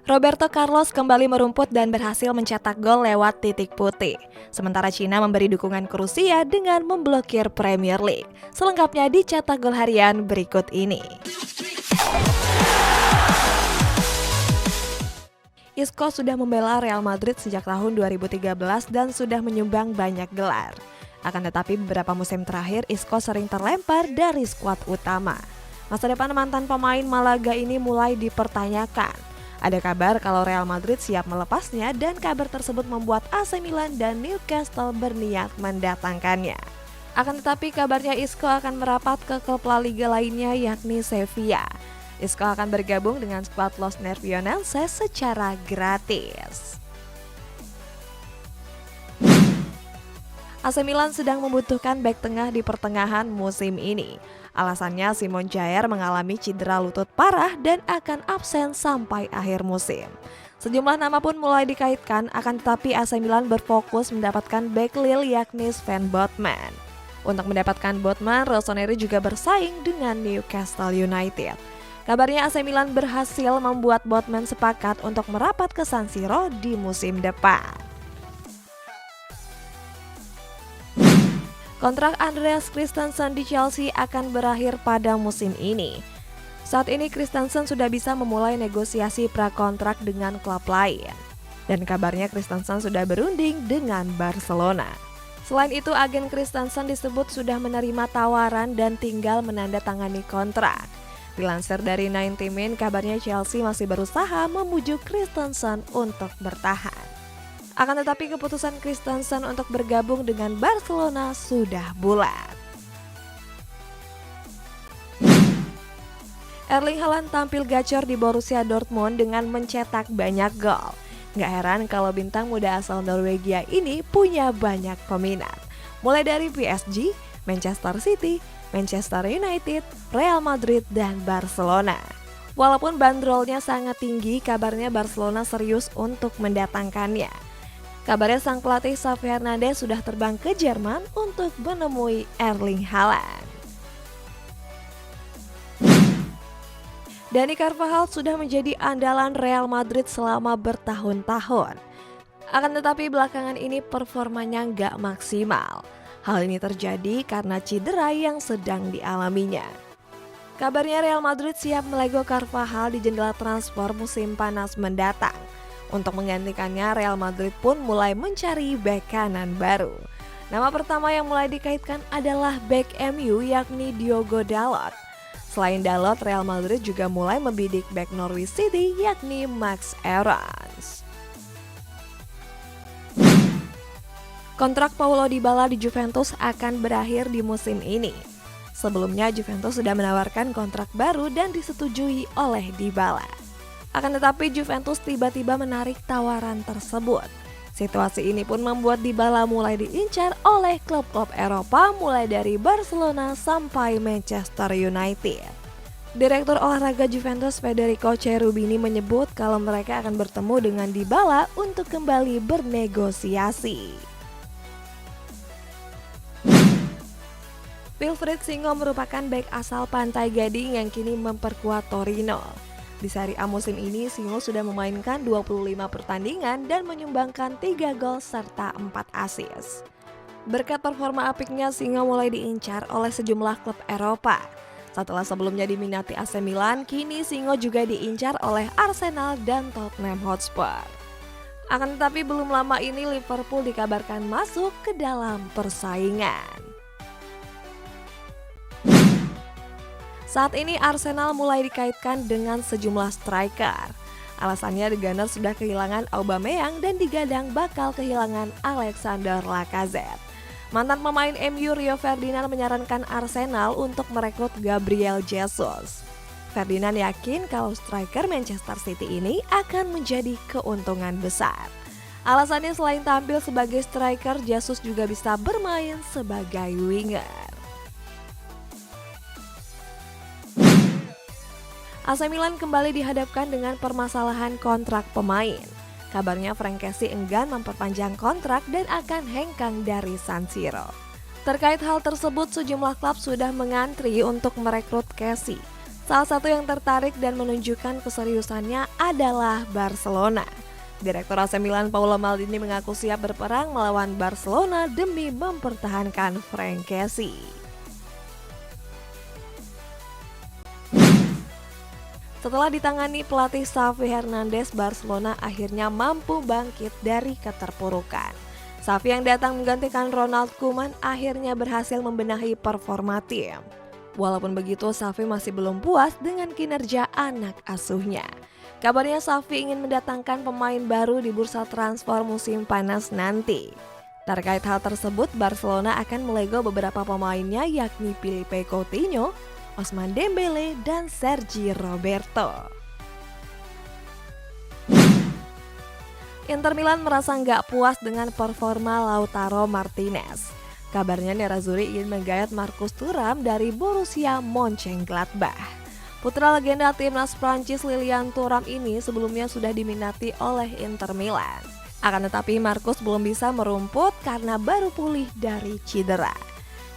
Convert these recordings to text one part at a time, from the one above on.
Roberto Carlos kembali merumput dan berhasil mencetak gol lewat titik putih. Sementara Cina memberi dukungan ke Rusia dengan memblokir Premier League. Selengkapnya dicetak gol harian berikut ini. Isco sudah membela Real Madrid sejak tahun 2013 dan sudah menyumbang banyak gelar. Akan tetapi beberapa musim terakhir Isco sering terlempar dari skuad utama. Masa depan mantan pemain Malaga ini mulai dipertanyakan. Ada kabar kalau Real Madrid siap melepasnya dan kabar tersebut membuat AC Milan dan Newcastle berniat mendatangkannya. Akan tetapi kabarnya Isco akan merapat ke klub La Liga lainnya yakni Sevilla. Isco akan bergabung dengan skuad Los Nervionenses secara gratis. AC Milan sedang membutuhkan bek tengah di pertengahan musim ini. Alasannya Simon Kjaer mengalami cedera lutut parah dan akan absen sampai akhir musim. Sejumlah nama pun mulai dikaitkan, akan tetapi AC Milan berfokus mendapatkan bek Lille yakni Sven Botman. Untuk mendapatkan Botman, Rossoneri juga bersaing dengan Newcastle United. Kabarnya AC Milan berhasil membuat Botman sepakat untuk merapat ke San Siro di musim depan. Kontrak Andreas Christensen di Chelsea akan berakhir pada musim ini. Saat ini Christensen sudah bisa memulai negosiasi prakontrak dengan klub lain. Dan kabarnya Christensen sudah berunding dengan Barcelona. Selain itu, agen Christensen disebut sudah menerima tawaran dan tinggal menandatangani kontrak. Dilansir dari 90 Min, kabarnya Chelsea masih berusaha membujuk Christensen untuk bertahan. Akan tetapi keputusan Christensen untuk bergabung dengan Barcelona sudah bulat. Erling Haaland tampil gacor di Borussia Dortmund dengan mencetak banyak gol. Nggak heran kalau bintang muda asal Norwegia ini punya banyak peminat. Mulai dari PSG, Manchester City, Manchester United, Real Madrid, dan Barcelona. Walaupun bandrolnya sangat tinggi, kabarnya Barcelona serius untuk mendatangkannya. Kabarnya sang pelatih Xavi Hernandez sudah terbang ke Jerman untuk menemui Erling Haaland. Dani Carvajal sudah menjadi andalan Real Madrid selama bertahun-tahun. Akan tetapi belakangan ini performanya nggak maksimal. Hal ini terjadi karena cedera yang sedang dialaminya. Kabarnya Real Madrid siap melego Carvajal di jendela transfer musim panas mendatang. Untuk menggantikannya, Real Madrid pun mulai mencari bek kanan baru. Nama pertama yang mulai dikaitkan adalah bek MU yakni Diogo Dalot. Selain Dalot, Real Madrid juga mulai membidik bek Norwich City yakni Max Aarons. Kontrak Paulo Dybala di Juventus akan berakhir di musim ini. Sebelumnya Juventus sudah menawarkan kontrak baru dan disetujui oleh Dybala. Akan tetapi Juventus tiba-tiba menarik tawaran tersebut. Situasi ini pun membuat Dybala mulai diincar oleh klub-klub Eropa mulai dari Barcelona sampai Manchester United. Direktur olahraga Juventus Federico Cherubini menyebut kalau mereka akan bertemu dengan Dybala untuk kembali bernegosiasi. Wilfried Singo merupakan bek asal Pantai Gading yang kini memperkuat Torino. Di Serie A musim ini, Singo sudah memainkan 25 pertandingan dan menyumbangkan 3 gol serta 4 assist. Berkat performa apiknya, Singo mulai diincar oleh sejumlah klub Eropa. Setelah sebelumnya diminati AC Milan, kini Singo juga diincar oleh Arsenal dan Tottenham Hotspur. Akan tetapi belum lama ini Liverpool dikabarkan masuk ke dalam persaingan. Saat ini Arsenal mulai dikaitkan dengan sejumlah striker. Alasannya The Gunners sudah kehilangan Aubameyang dan digadang bakal kehilangan Alexander Lacazette. Mantan pemain MU Rio Ferdinand menyarankan Arsenal untuk merekrut Gabriel Jesus. Ferdinand yakin kalau striker Manchester City ini akan menjadi keuntungan besar. Alasannya selain tampil sebagai striker, Jesus juga bisa bermain sebagai winger. AC Milan kembali dihadapkan dengan permasalahan kontrak pemain. Kabarnya Frank Kessie enggan memperpanjang kontrak dan akan hengkang dari San Siro. Terkait hal tersebut, sejumlah klub sudah mengantri untuk merekrut Kessie. Salah satu yang tertarik dan menunjukkan keseriusannya adalah Barcelona. Direktur AC Milan Paolo Maldini mengaku siap berperang melawan Barcelona demi mempertahankan Frank Kessie. Setelah ditangani pelatih Xavi Hernandez, Barcelona akhirnya mampu bangkit dari keterpurukan. Xavi yang datang menggantikan Ronald Koeman akhirnya berhasil membenahi performa tim. Walaupun begitu, Xavi masih belum puas dengan kinerja anak asuhnya. Kabarnya Xavi ingin mendatangkan pemain baru di bursa transfer musim panas nanti. Terkait hal tersebut, Barcelona akan melego beberapa pemainnya yakni Philippe Coutinho, Ousmane Dembele, dan Sergi Roberto. Inter Milan merasa nggak puas dengan performa Lautaro Martinez. Kabarnya Nerazzurri ingin menggayat Marcus Thuram dari Borussia Mönchengladbach. Putra legenda timnas Prancis Lilian Thuram ini sebelumnya sudah diminati oleh Inter Milan. Akan tetapi Marcus belum bisa merumput karena baru pulih dari cedera.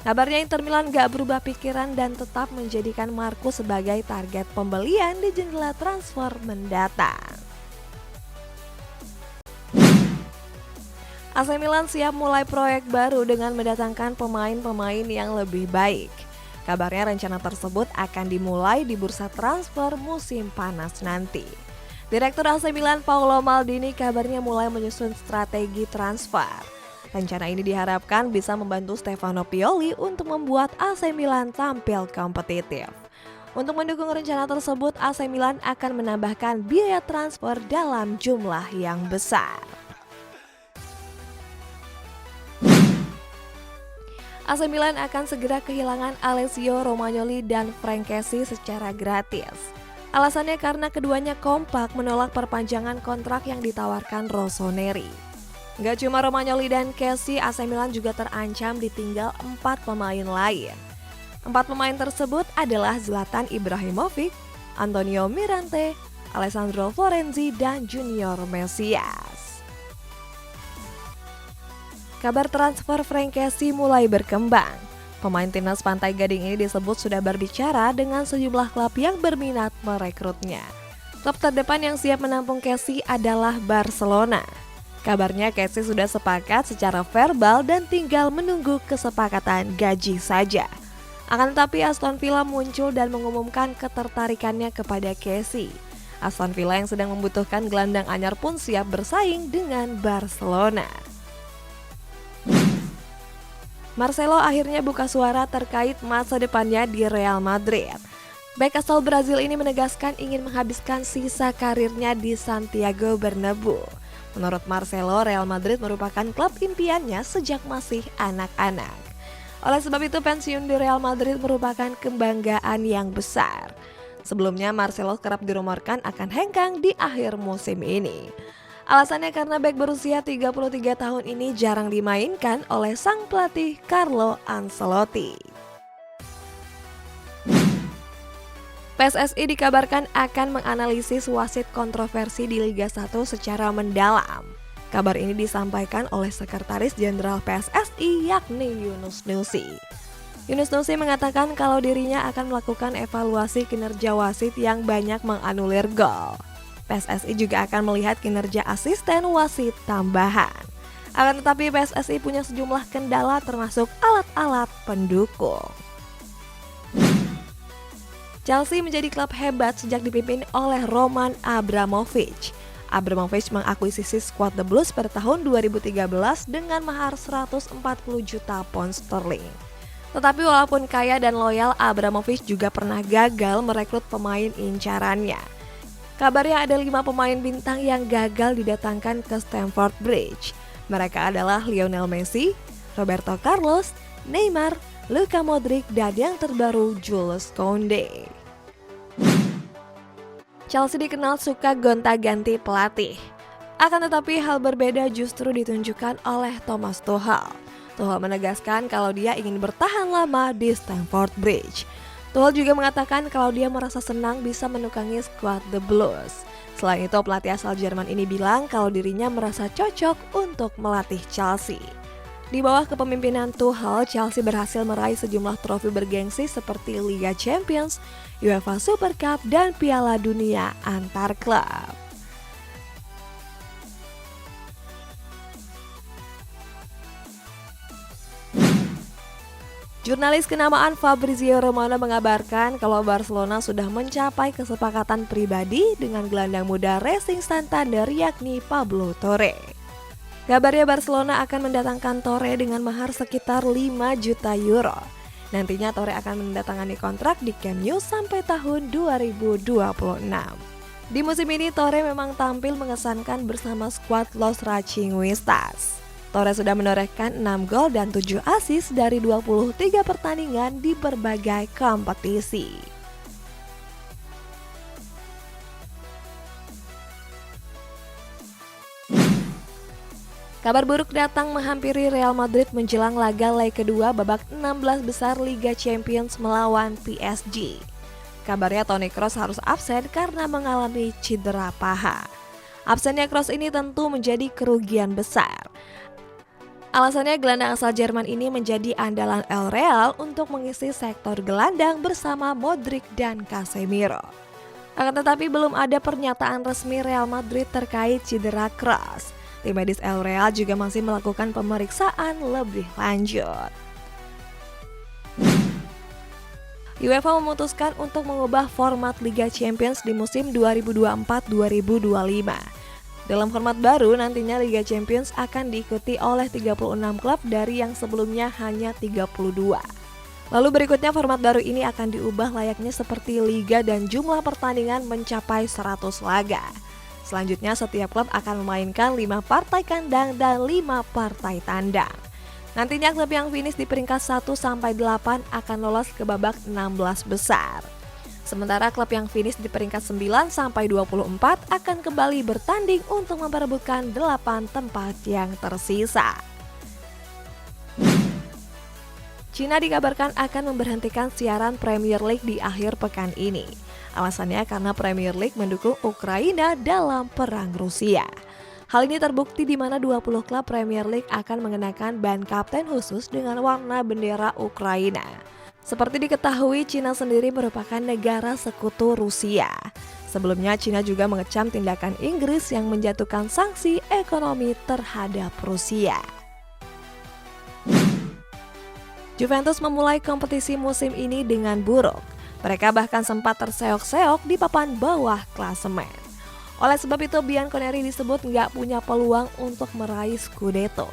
Kabarnya Inter Milan gak berubah pikiran dan tetap menjadikan Marcus sebagai target pembelian di jendela transfer mendatang. AC Milan siap mulai proyek baru dengan mendatangkan pemain-pemain yang lebih baik. Kabarnya rencana tersebut akan dimulai di bursa transfer musim panas nanti. Direktur AC Milan Paolo Maldini kabarnya mulai menyusun strategi transfer. Rencana ini diharapkan bisa membantu Stefano Pioli untuk membuat AC Milan tampil kompetitif. Untuk mendukung rencana tersebut, AC Milan akan menambahkan biaya transfer dalam jumlah yang besar. AC Milan akan segera kehilangan Alessio Romagnoli dan Frank Kessie secara gratis. Alasannya karena keduanya kompak menolak perpanjangan kontrak yang ditawarkan Rossoneri. Gak cuma Romagnoli dan Kessie, AC Milan juga terancam ditinggal 4 pemain lain. 4 pemain tersebut adalah Zlatan Ibrahimovic, Antonio Mirante, Alessandro Florenzi, dan Junior Mesias. Kabar transfer Frank Kessie mulai berkembang. Pemain timnas Pantai Gading ini disebut sudah berbicara dengan sejumlah klub yang berminat merekrutnya. Klub terdepan yang siap menampung Kessie adalah Barcelona. Kabarnya Kessie sudah sepakat secara verbal dan tinggal menunggu kesepakatan gaji saja. Akan tetapi Aston Villa muncul dan mengumumkan ketertarikannya kepada Kessie. Aston Villa yang sedang membutuhkan gelandang anyar pun siap bersaing dengan Barcelona. Marcelo akhirnya buka suara terkait masa depannya di Real Madrid. Bek asal Brazil ini menegaskan ingin menghabiskan sisa karirnya di Santiago Bernabeu. Menurut Marcelo, Real Madrid merupakan klub impiannya sejak masih anak-anak. Oleh sebab itu, pensiun di Real Madrid merupakan kebanggaan yang besar. Sebelumnya, Marcelo kerap dirumorkan akan hengkang di akhir musim ini. Alasannya karena bek berusia 33 tahun ini jarang dimainkan oleh sang pelatih Carlo Ancelotti. PSSI dikabarkan akan menganalisis wasit kontroversi di Liga 1 secara mendalam. Kabar ini disampaikan oleh Sekretaris Jenderal PSSI yakni Yunus Nusi. Yunus Nusi mengatakan kalau dirinya akan melakukan evaluasi kinerja wasit yang banyak menganulir gol. PSSI juga akan melihat kinerja asisten wasit tambahan. Akan tetapi PSSI punya sejumlah kendala termasuk alat-alat pendukung. Chelsea menjadi klub hebat sejak dipimpin oleh Roman Abramovich. Abramovich mengakuisisi skuad The Blues pada tahun 2013 dengan mahar 140 juta pound sterling. Tetapi walaupun kaya dan loyal, Abramovich juga pernah gagal merekrut pemain incarannya. Kabarnya ada 5 pemain bintang yang gagal didatangkan ke Stamford Bridge. Mereka adalah Lionel Messi, Roberto Carlos, Neymar, Luka Modric, dan yang terbaru Jules Koundé. Chelsea dikenal suka gonta-ganti pelatih. Akan tetapi hal berbeda justru ditunjukkan oleh Thomas Tuchel. Tuchel menegaskan kalau dia ingin bertahan lama di Stamford Bridge. Tuchel juga mengatakan kalau dia merasa senang bisa menukangi skuad The Blues. Selain itu, pelatih asal Jerman ini bilang kalau dirinya merasa cocok untuk melatih Chelsea. Di bawah kepemimpinan Tuchel, Chelsea berhasil meraih sejumlah trofi bergengsi seperti Liga Champions, UEFA Super Cup, dan Piala Dunia antar klub. Jurnalis kenamaan Fabrizio Romano mengabarkan kalau Barcelona sudah mencapai kesepakatan pribadi dengan gelandang muda Racing Santander yakni Pablo Torre. Kabarnya Barcelona akan mendatangkan Torre dengan mahar sekitar 5 juta euro. Nantinya Torre akan mendatangani kontrak di Camp Nou sampai tahun 2026. Di musim ini Torre memang tampil mengesankan bersama skuad Los Racinguistas. Torre sudah menorehkan 6 gol dan 7 assist dari 23 pertandingan di berbagai kompetisi. Kabar buruk datang menghampiri Real Madrid menjelang laga leg kedua babak 16 besar Liga Champions melawan PSG. Kabarnya Toni Kroos harus absen karena mengalami cedera paha. Absennya Kroos ini tentu menjadi kerugian besar. Alasannya gelandang asal Jerman ini menjadi andalan El Real untuk mengisi sektor gelandang bersama Modric dan Casemiro. Akan tetapi belum ada pernyataan resmi Real Madrid terkait cedera Kroos. Tim medis El Real juga masih melakukan pemeriksaan lebih lanjut. UEFA memutuskan untuk mengubah format Liga Champions di musim 2024-2025. Dalam format baru, nantinya Liga Champions akan diikuti oleh 36 klub dari yang sebelumnya hanya 32. Lalu berikutnya format baru ini akan diubah layaknya seperti Liga dan jumlah pertandingan mencapai 100 laga. Selanjutnya setiap klub akan memainkan 5 partai kandang dan 5 partai tandang. Nantinya klub yang finish di peringkat 1-8 akan lolos ke babak 16 besar. Sementara klub yang finish di peringkat 9-24 akan kembali bertanding untuk memperebutkan 8 tempat yang tersisa. Cina dikabarkan akan memberhentikan siaran Premier League di akhir pekan ini. Alasannya karena Premier League mendukung Ukraina dalam perang Rusia. Hal ini terbukti di mana 20 klub Premier League akan mengenakan band kapten khusus dengan warna bendera Ukraina. Seperti diketahui, Cina sendiri merupakan negara sekutu Rusia. Sebelumnya, Cina juga mengecam tindakan Inggris yang menjatuhkan sanksi ekonomi terhadap Rusia. Juventus memulai kompetisi musim ini dengan buruk. Mereka bahkan sempat terseok-seok di papan bawah klasemen. Oleh sebab itu, Bianconeri disebut nggak punya peluang untuk meraih Scudetto.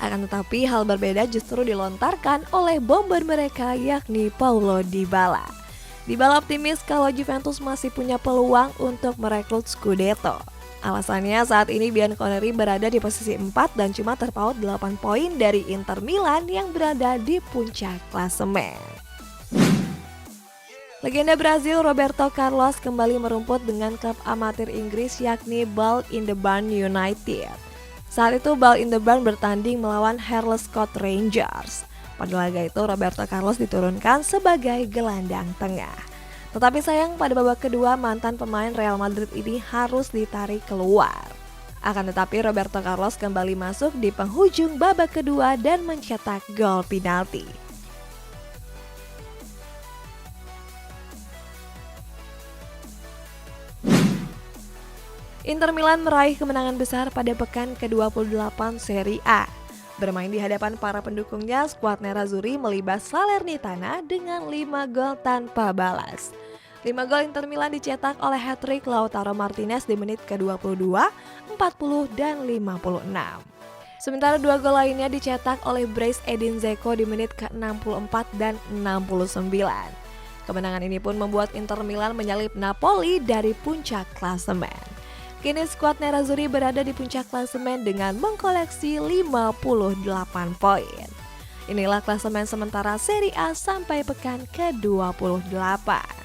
Akan tetapi hal berbeda justru dilontarkan oleh bomber mereka yakni Paulo Dybala. Dybala optimis kalau Juventus masih punya peluang untuk merekrut Scudetto. Alasannya saat ini Bianconeri berada di posisi 4 dan cuma terpaut 8 poin dari Inter Milan yang berada di puncak klasemen. Legenda Brazil Roberto Carlos kembali merumput dengan klub amatir Inggris yakni Ballyindeburn United. Saat itu Ballyindeburn bertanding melawan Harlescott Rangers. Pada laga itu Roberto Carlos diturunkan sebagai gelandang tengah. Tetapi sayang pada babak kedua mantan pemain Real Madrid ini harus ditarik keluar. Akan tetapi Roberto Carlos kembali masuk di penghujung babak kedua dan mencetak gol penalti. Inter Milan meraih kemenangan besar pada pekan ke-28 Serie A. Bermain di hadapan para pendukungnya, skuad Nerazzurri melibas Salernitana dengan 5 gol tanpa balas. 5 gol Inter Milan dicetak oleh hat-trick Lautaro Martinez di menit ke-22, 40, dan 56. Sementara 2 gol lainnya dicetak oleh Bryce Edin Dzeko di menit ke-64 dan 69. Kemenangan ini pun membuat Inter Milan menyalip Napoli dari puncak klasemen. Kini skuad Nerazzurri berada di puncak klasemen dengan mengkoleksi 58 poin. Inilah klasemen sementara Serie A sampai pekan ke-28.